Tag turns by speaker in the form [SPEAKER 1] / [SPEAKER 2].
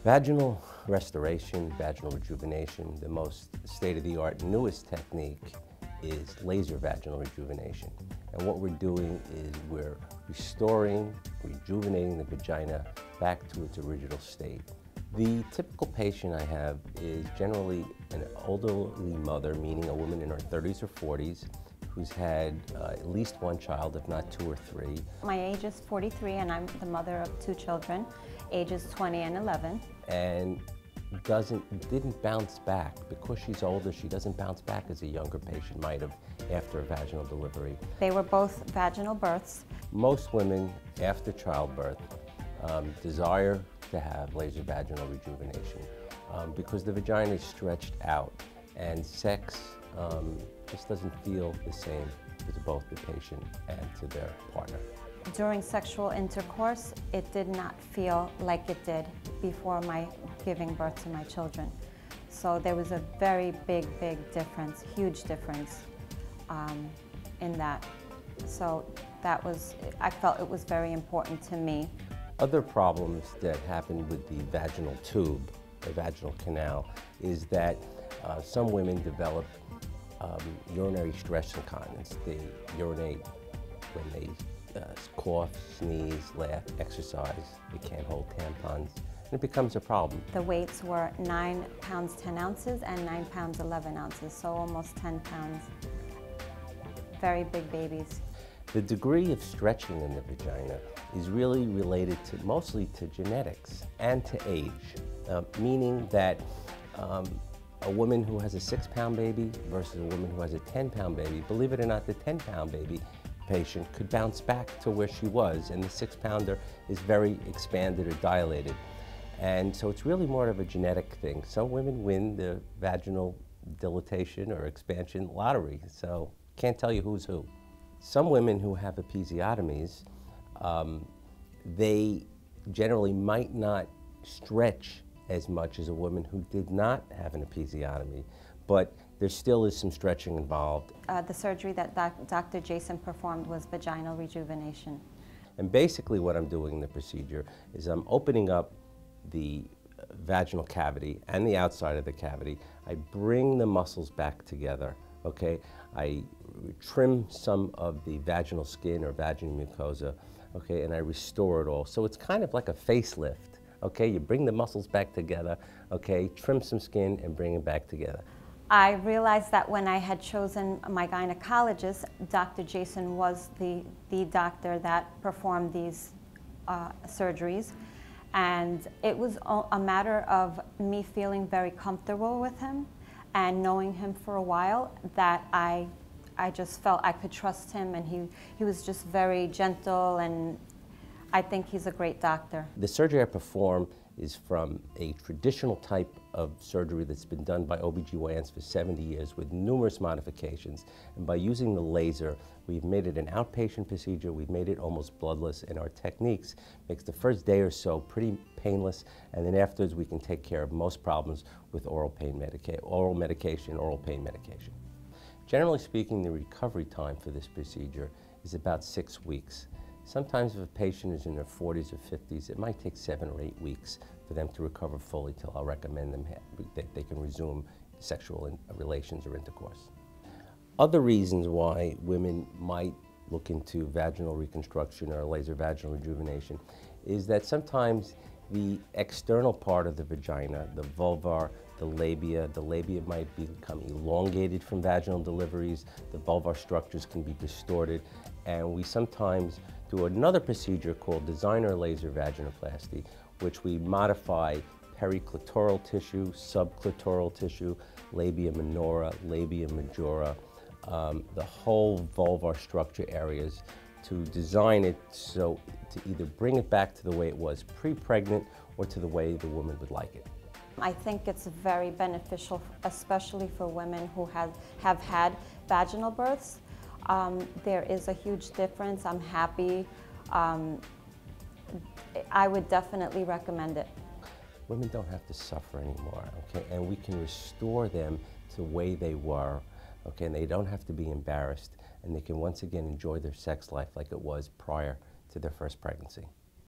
[SPEAKER 1] Vaginal restoration, vaginal rejuvenation, the most state-of-the-art, newest technique is laser vaginal rejuvenation. And what we're doing is we're restoring, rejuvenating the vagina back to its original state. The typical patient I have is generally an elderly mother, meaning a woman in her 30s or 40s, who's had at least one child, if not 2 or 3.
[SPEAKER 2] My age is 43 and I'm the mother of 2 children, ages 20 and 11.
[SPEAKER 1] And didn't bounce back. Because she's older, she doesn't bounce back as a younger patient might have after a vaginal delivery.
[SPEAKER 2] They were both vaginal births.
[SPEAKER 1] Most women after childbirth desire to have laser vaginal rejuvenation because the vagina is stretched out and sex just doesn't feel the same to both the patient and to their partner.
[SPEAKER 2] During sexual intercourse, it did not feel like it did before my giving birth to my children. So there was a very big difference, huge difference in that. So that was, I felt it was very important to me.
[SPEAKER 1] Other problems that happen with the vaginal tube, the vaginal canal, is that some women develop urinary stress incontinence. They urinate when they cough, sneeze, laugh, exercise. They can't hold tampons, and it becomes a problem.
[SPEAKER 2] The weights were 9 pounds 10 ounces and 9 pounds 11 ounces, so almost 10 pounds. Very big babies.
[SPEAKER 1] The degree of stretching in the vagina is really related mostly to genetics and to age, meaning that a woman who has a 6-pound baby versus a woman who has a 10-pound baby, believe it or not, the 10-pound baby patient could bounce back to where she was, and the 6-pounder is very expanded or dilated. And so it's really more of a genetic thing. Some women win the vaginal dilatation or expansion lottery, so can't tell you who's who. Some women who have episiotomies, they generally might not stretch as much as a woman who did not have an episiotomy, but there still is some stretching involved.
[SPEAKER 2] The surgery that Dr. Jason performed was vaginal rejuvenation.
[SPEAKER 1] And basically what I'm doing in the procedure is I'm opening up the vaginal cavity and the outside of the cavity. I bring the muscles back together, okay? I trim some of the vaginal skin or vaginal mucosa, okay, and I restore it all. So it's kind of like a facelift, okay? You bring the muscles back together, okay, trim some skin and bring it back together.
[SPEAKER 2] I realized that when I had chosen my gynecologist, Dr. Jason was the doctor that performed these surgeries. And it was a matter of me feeling very comfortable with him and knowing him for a while that I just felt I could trust him, and he was just very gentle, and I think he's a great doctor. The
[SPEAKER 1] surgery I perform is from a traditional type of surgery that's been done by OBGYNs for 70 years with numerous modifications. And by using the laser, we've made it an outpatient procedure, we've made it almost bloodless, and our techniques makes the first day or so pretty painless, and then afterwards we can take care of most problems with oral pain medication, oral pain medication. Generally speaking, the recovery time for this procedure is about 6 weeks. Sometimes if a patient is in their 40s or 50s, it might take 7 or 8 weeks for them to recover fully till I'll recommend them that they can resume sexual relations or intercourse. Other reasons why women might look into vaginal reconstruction or laser vaginal rejuvenation is that sometimes the external part of the vagina, the vulvar, the labia might become elongated from vaginal deliveries, the vulvar structures can be distorted, and we sometimes do another procedure called designer laser vaginoplasty, which we modify periclitoral tissue, subclitoral tissue, labia minora, labia majora, the whole vulvar structure areas, to design it so to either bring it back to the way it was pre-pregnant or to the way the woman would like it.
[SPEAKER 2] I think it's very beneficial, especially for women who have had vaginal births. There is a huge difference. I'm happy. I would definitely recommend it.
[SPEAKER 1] Women don't have to suffer anymore, okay? And we can restore them to the way they were, okay? And they don't have to be embarrassed, and they can once again enjoy their sex life like it was prior to their first pregnancy.